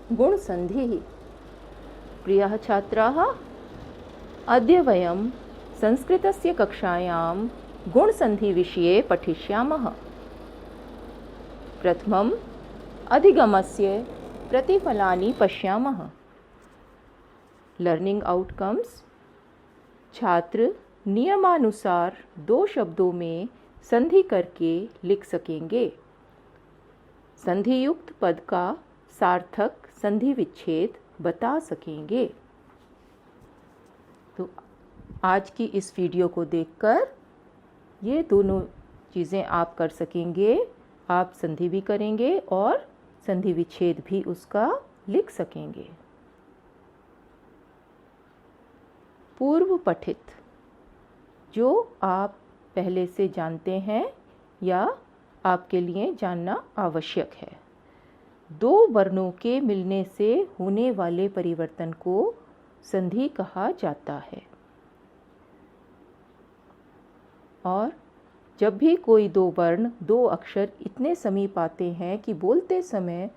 गुणसन्धिः। प्रियाः छात्राः, अद्य वयं संस्कृतस्य कक्षायां गुणसन्धिविषये पठिष्यामः। प्रथमम् अधिगमस्य प्रतिफलानि पश्यामः। Learning outcomes. छात्र नियमानुसार 2 शब्दों में संधि करके लिख सकेंगे। संधियुक्त पद का सार्थक संधि विच्छेद बता सकेंगे। तो आज की इस वीडियो को देखकर ये दोनों चीज़ें आप कर सकेंगे। आप संधि भी करेंगे और संधि विच्छेद भी उसका लिख सकेंगे। पूर्व पठित, जो आप पहले से जानते हैं या आपके लिए जानना आवश्यक है। 2 वर्णों के मिलने से होने वाले परिवर्तन को संधि कहा जाता है। और जब भी कोई 2 वर्ण, 2 अक्षर इतने समीप आते हैं कि बोलते समय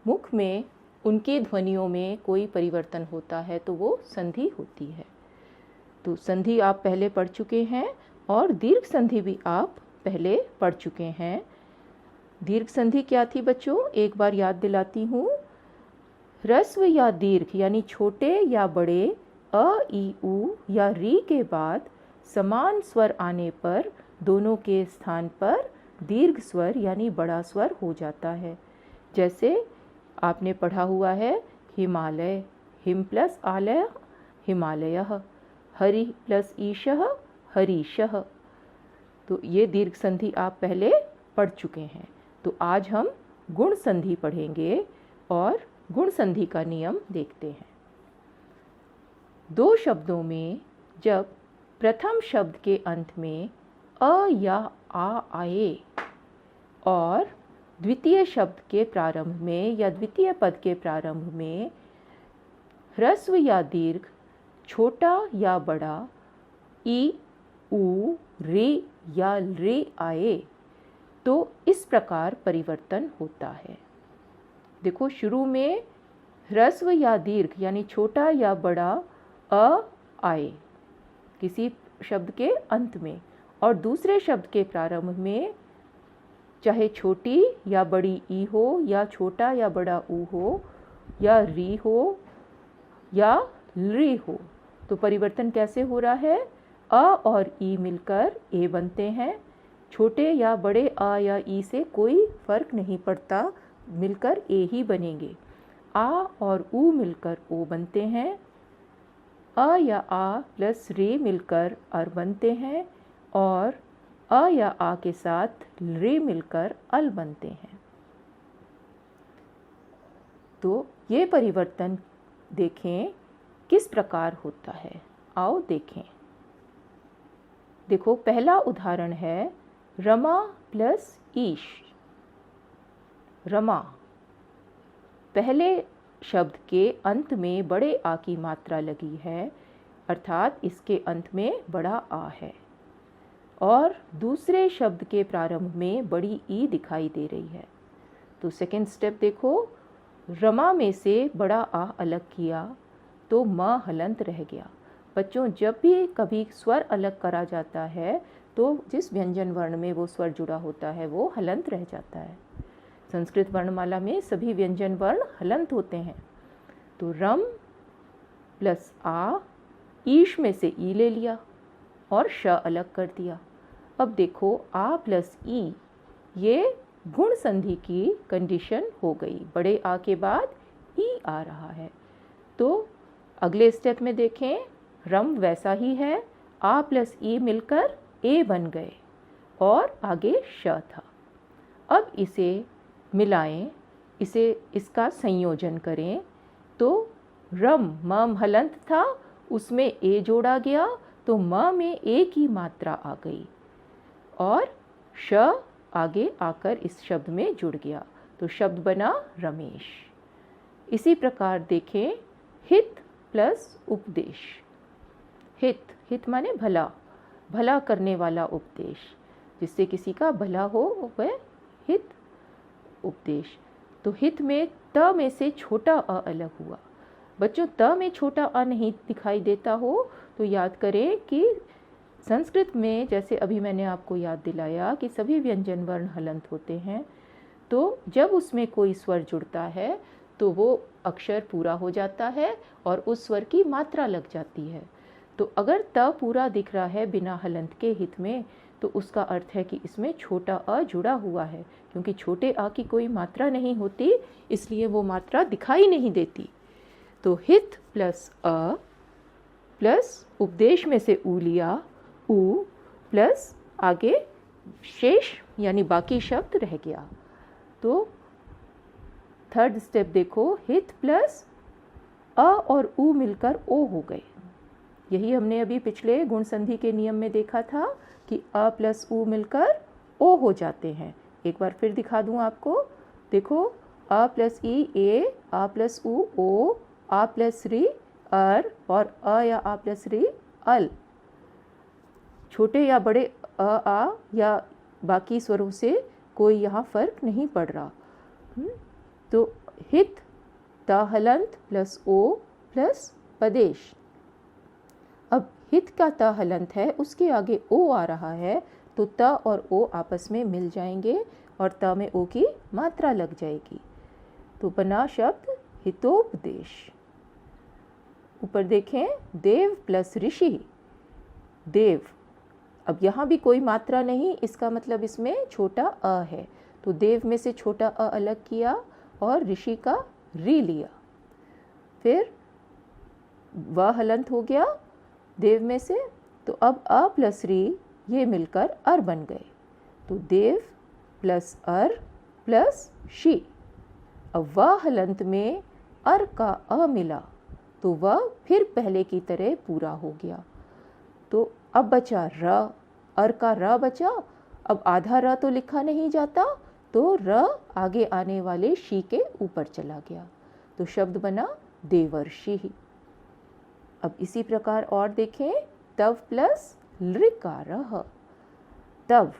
मुख में उनकी ध्वनियों में कोई परिवर्तन होता है तो वो संधि होती है। तो संधि आप पहले पढ़ चुके हैं और दीर्घ संधि भी आप पहले पढ़ चुके हैं। दीर्घ संधि क्या थी बच्चों, एक बार याद दिलाती हूँ। ह्रस्व या दीर्घ यानी छोटे या बड़े अ, ई, उ या री के बाद समान स्वर आने पर दोनों के स्थान पर दीर्घ स्वर यानी बड़ा स्वर हो जाता है। जैसे आपने पढ़ा हुआ है हिमालय, हिम प्लस आलय हिमालयः, हरि प्लस ईशः हरीशः। तो ये दीर्घ संधि आप पहले पढ़ चुके हैं। तो आज हम गुण संधि पढ़ेंगे और गुण संधि का नियम देखते हैं। 2 शब्दों में जब प्रथम शब्द के अंत में अ या आ आए और द्वितीय शब्द के प्रारंभ में या द्वितीय पद के प्रारंभ में ह्रस्व या दीर्घ, छोटा या बड़ा ई, उ, रे या रे आए तो इस प्रकार परिवर्तन होता है। देखो, शुरू में ह्रस्व या दीर्घ यानी छोटा या बड़ा अ आए किसी शब्द के अंत में, और दूसरे शब्द के प्रारंभ में चाहे छोटी या बड़ी ई हो या छोटा या बड़ा उ हो या री हो या री हो, तो परिवर्तन कैसे हो रहा है? अ और ई मिलकर ए बनते हैं। छोटे या बड़े आ या ई से कोई फर्क नहीं पड़ता, मिलकर ए ही बनेंगे। आ और उ मिलकर ओ बनते हैं। अ या आ प्लस रे मिलकर अर बनते हैं और अ या आ के साथ रे मिलकर अल बनते हैं। तो ये परिवर्तन देखें किस प्रकार होता है। आओ देखें। देखो, पहला उदाहरण है रमा प्लस ईश। रमा, पहले शब्द के अंत में बड़े आ की मात्रा लगी है, अर्थात इसके अंत में बड़ा आ है, और दूसरे शब्द के प्रारंभ में बड़ी ई दिखाई दे रही है। तो सेकंड स्टेप देखो, रमा में से बड़ा आ अलग किया तो म हलंत रह गया। बच्चों, जब भी कभी स्वर अलग करा जाता है तो जिस व्यंजन वर्ण में वो स्वर जुड़ा होता है वो हलंत रह जाता है। संस्कृत वर्णमाला में सभी व्यंजन वर्ण हलंत होते हैं। तो रम प्लस आ, ईश में से ई ले लिया और श अलग कर दिया। अब देखो, आ प्लस ई, ये गुण संधि की कंडीशन हो गई। बड़े आ के बाद ई आ रहा है। तो अगले स्टेप में देखें, रम वैसा ही है, आ प्लस ई मिलकर ए बन गए और आगे श था। अब इसे मिलाएं, इसका संयोजन करें तो रम मम हलंत था, उसमें ए जोड़ा गया तो म में ए की मात्रा आ गई और श आगे आकर इस शब्द में जुड़ गया तो शब्द बना रमेश। इसी प्रकार देखें, हित प्लस उपदेश। हित, हित माने भला, भला करने वाला उपदेश, जिससे किसी का भला हो वह हित उपदेश। तो हित में त में से छोटा अ अलग हुआ। बच्चों, त में छोटा अ नहीं दिखाई देता हो तो याद करें कि संस्कृत में जैसे अभी मैंने आपको याद दिलाया कि सभी व्यंजन वर्ण हलंत होते हैं, तो जब उसमें कोई स्वर जुड़ता है तो वो अक्षर पूरा हो जाता है और उस स्वर की मात्रा लग जाती है। तो अगर त पूरा दिख रहा है बिना हलंत के हित में, तो उसका अर्थ है कि इसमें छोटा अ जुड़ा हुआ है, क्योंकि छोटे अ की कोई मात्रा नहीं होती, इसलिए वो मात्रा दिखाई नहीं देती। तो हित प्लस अ प्लस उपदेश में से ऊ लिया, ऊ प्लस आगे शेष यानी बाकी शब्द रह गया। तो थर्ड स्टेप देखो, हित प्लस अ और ऊ मिलकर ओ हो गए। यही हमने अभी पिछले गुण संधि के नियम में देखा था कि अ प्लस ऊ मिलकर ओ हो जाते हैं। एक बार फिर दिखा दूं आपको, देखो, अ प्लस ई ए, आ प्लस ऊ ओ, आ प्लस री अर और अ या आ प्लस री अल। छोटे या बड़े अ आ या बाकी स्वरों से कोई यहाँ फर्क नहीं पड़ रहा। तो हित त हलंत प्लस ओ प्लस पदेश। अब हित का त हलंत है, उसके आगे ओ आ रहा है, तो त और ओ आपस में मिल जाएंगे और त में ओ की मात्रा लग जाएगी। तो बना शब्द हितोपदेश। ऊपर देखें, देव प्लस ऋषि। देव, अब यहाँ भी कोई मात्रा नहीं, इसका मतलब इसमें छोटा अ है, तो देव में से छोटा अ अलग किया और ऋषि का री लिया। फिर व हलंत हो गया देव में से, तो अब अ प्लस री ये मिलकर अर बन गए। तो देव प्लस अर प्लस शी। अब व हलंत में अर का अ मिला तो वह फिर पहले की तरह पूरा हो गया। तो अब बचा र, अर का र बचा। अब आधा र तो लिखा नहीं जाता, तो र आगे आने वाले शी के ऊपर चला गया, तो शब्द बना देवर्षि। अब इसी प्रकार और देखें, तव प्लस लृकारः। तव,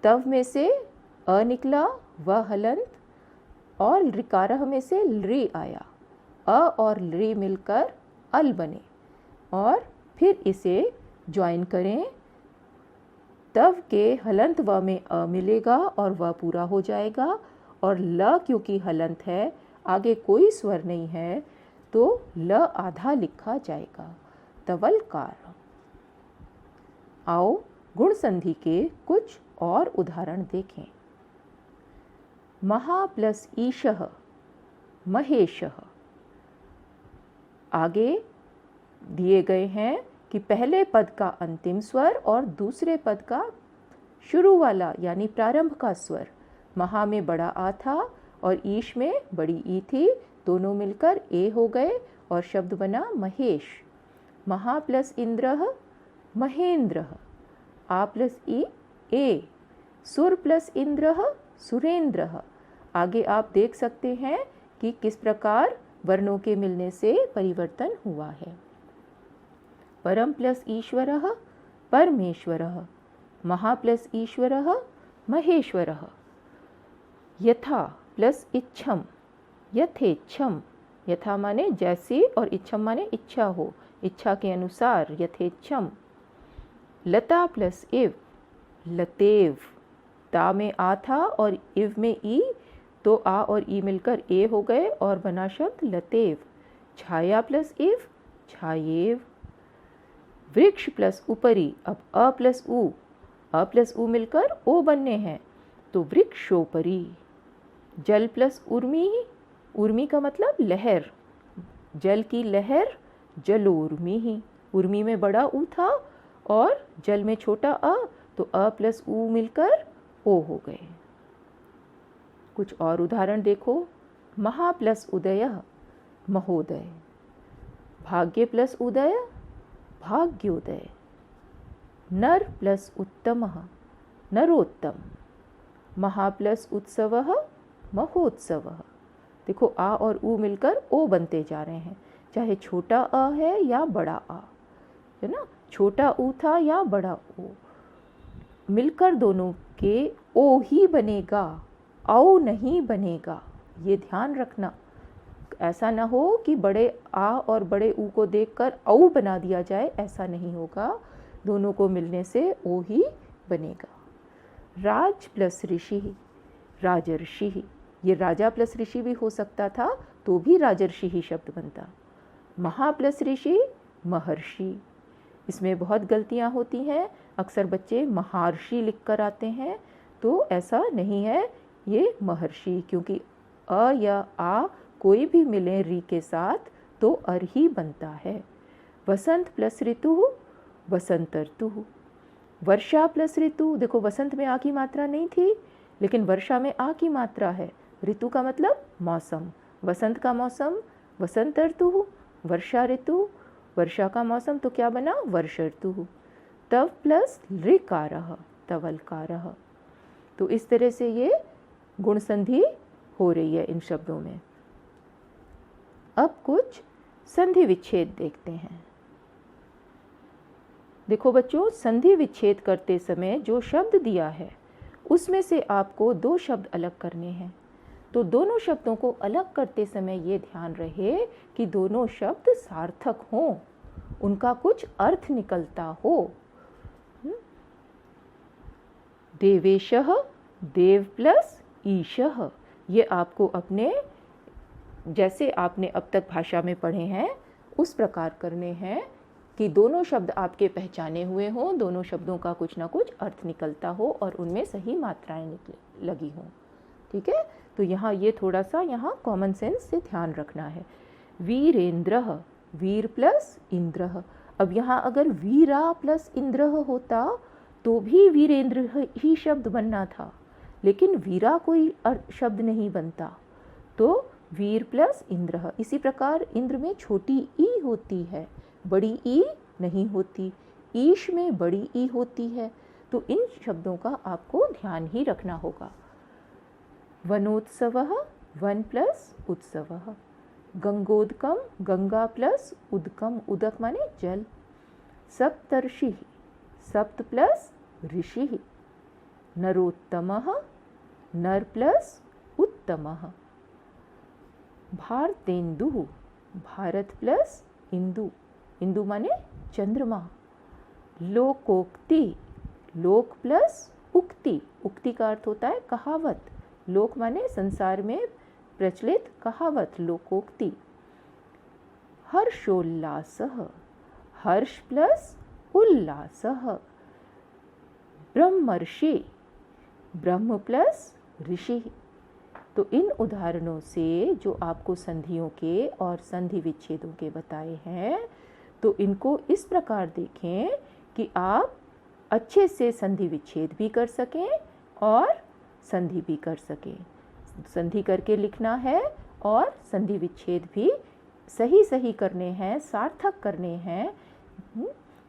तव में से अ निकला, व हलंत, और लृकारः में से लृ आया। अ और लृ मिलकर अल बने और फिर इसे ज्वाइन करें। तव के हलंत व में अ मिलेगा और व पूरा हो जाएगा, और ल क्योंकि हलंत है, आगे कोई स्वर नहीं है, तो ल आधा लिखा जाएगा, तवलकार। आओ गुण संधि के कुछ और उदाहरण देखें। महा प्लस ईशः महेशः। आगे दिए गए हैं कि पहले पद का अंतिम स्वर और दूसरे पद का शुरू वाला यानी प्रारंभ का स्वर। महा में बड़ा आ था और ईश में बड़ी ई थी, दोनों मिलकर ए हो गए और शब्द बना महेश। महा प्लस इंद्रः महेंद्रः। आ प्लस ई ए। सुर प्लस इंद्रः सुरेंद्रः। आगे आप देख सकते हैं कि किस प्रकार वर्णों के मिलने से परिवर्तन हुआ है। परम प्लस ईश्वरः परमेश्वरः। महा प्लस ईश्वरः महेश्वरः। यथा प्लस इच्छम यथेच्छम। यथा माने जैसे और इच्छम माने इच्छा हो, इच्छा के अनुसार, यथेच्छम। लता प्लस इव लतेव। ता में आ था और इव में ई, तो आ और ई मिलकर ए हो गए और बना शब्द लतेव। छाया प्लस इव छायेव। वृक्ष प्लस उपरी, अब अ प्लस ऊ मिलकर ओ बनने हैं, तो वृक्षोपरी। जल प्लस उर्मी, उर्मी का मतलब लहर, जल की लहर, जलोर्मी ही। उर्मी में बड़ा ऊ था और जल में छोटा अ, तो अ प्लस ऊ मिलकर ओ हो गए। कुछ और उदाहरण देखो। महा प्लस उदयः महोदय। भाग्य प्लस उदय भाग्योदय। नर प्लस उत्तमः नरोत्तम। महा प्लस उत्सवः महोत्सवः। देखो आ और ऊ मिलकर ओ बनते जा रहे हैं, चाहे छोटा अ है या बड़ा आ, है ना, छोटा ऊ था या बड़ा ओ, मिलकर दोनों के ओ ही बनेगा। औ नहीं बनेगा। ये ध्यान रखना, ऐसा ना हो कि बड़े आ और बड़े ऊ को देखकर औ बना दिया जाए, ऐसा नहीं होगा। दोनों को मिलने से ओ ही बनेगा। राज प्लस ऋषि, राजर्षि। ये राजा प्लस ऋषि भी हो सकता था तो भी राजर्षि ही शब्द बनता। महा प्लस ऋषि, महर्षि। इसमें बहुत गलतियां होती हैं, अक्सर बच्चे महर्षि लिख कर आते हैं, तो ऐसा नहीं है, ये महर्षि, क्योंकि अ या आ कोई भी मिले री के साथ तो अर ही बनता है। वसंत प्लस ऋतु, वसंत ऋतु। वर्षा प्लस ऋतु, देखो वसंत में आ की मात्रा नहीं थी, लेकिन वर्षा में आ की मात्रा है। ऋतु का मतलब मौसम, वसंत का मौसम वसंत ऋतु, वर्षा ऋतु, वर्षा का मौसम तो क्या बना, वर्ष ऋतु। तव प्लस ऋकारः, तवलकारः। तो इस तरह से ये गुण संधि हो रही है इन शब्दों में। अब कुछ संधि विच्छेद देखते हैं। देखो बच्चों, संधि विच्छेद करते समय जो शब्द दिया है उसमें से आपको दो शब्द अलग करने हैं। तो दोनों शब्दों को अलग करते समय ये ध्यान रहे कि दोनों शब्द सार्थक हों, उनका कुछ अर्थ निकलता हो। देवेशः, देव प्लस ईशः। ये आपको अपने, जैसे आपने अब तक भाषा में पढ़े हैं उस प्रकार करने हैं कि दोनों शब्द आपके पहचाने हुए हों, दोनों शब्दों का कुछ ना कुछ अर्थ निकलता हो और उनमें सही मात्राएं लगी हों। ठीक है, तो यहाँ ये थोड़ा सा यहाँ कॉमन सेंस से ध्यान रखना है। वीरेंद्रः, वीर प्लस इंद्रः। अब यहाँ अगर वीरा प्लस इंद्रः होता तो भी वीरेंद्र ही शब्द बनना था, लेकिन वीरा कोई शब्द नहीं बनता, तो वीर प्लस इंद्रः। इसी प्रकार इंद्र में छोटी ई होती है, बड़ी ई नहीं होती, ईश में बड़ी ई होती है, तो इन शब्दों का आपको ध्यान ही रखना होगा। वनोत्सवः, वन प्लस उत्सवः। गंगोदकम, गंगा प्लस उदकम, उदक माने जल। सप्तर्षिः, सप्त प्लस ऋषिः। नरोत्तमः, नर प्लस उत्तमः। भारतेन्दुः, भारत प्लस इंदु, इंदु माने चंद्रमा। लोकोक्ति, लोक प्लस उक्ति, उक्ति का अर्थ होता है कहावत, लोक माने संसार में प्रचलित कहावत, लोकोक्ति। हर्षोल्लासः, हर्ष प्लस उल्लासः। ब्रह्मर्षि, ब्रह्म प्लस ऋषि। तो इन उदाहरणों से जो आपको संधियों के और संधि विच्छेदों के बताए हैं, तो इनको इस प्रकार देखें कि आप अच्छे से संधि विच्छेद भी कर सकें और संधि भी कर सकें। संधि करके लिखना है और संधि विच्छेद भी सही सही करने हैं, सार्थक करने हैं।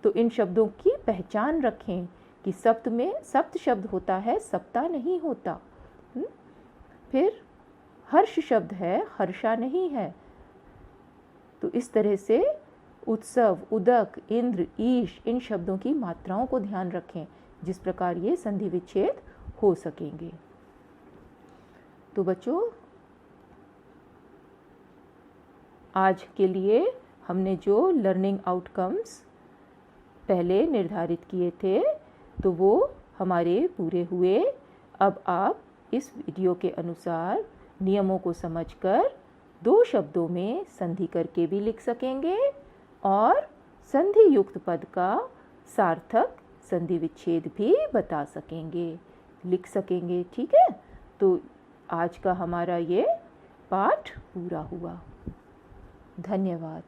तो इन शब्दों की पहचान रखें कि सप्त में सप्त शब्द होता है, सप्ता नहीं होता। फिर हर्ष शब्द है, हर्षा नहीं है। तो इस तरह से उत्सव, उदक, इंद्र, ईश, इन शब्दों की मात्राओं को ध्यान रखें, जिस प्रकार ये संधि विच्छेद हो सकेंगे। तो बच्चों, आज के लिए हमने जो लर्निंग आउटकम्स पहले निर्धारित किए थे तो वो हमारे पूरे हुए। अब आप इस वीडियो के अनुसार नियमों को समझकर दो शब्दों में संधि करके भी लिख सकेंगे और संधि युक्त पद का सार्थक संधि विच्छेद भी बता सकेंगे, लिख सकेंगे। ठीक है, तो आज का हमारा ये पाठ पूरा हुआ। धन्यवाद।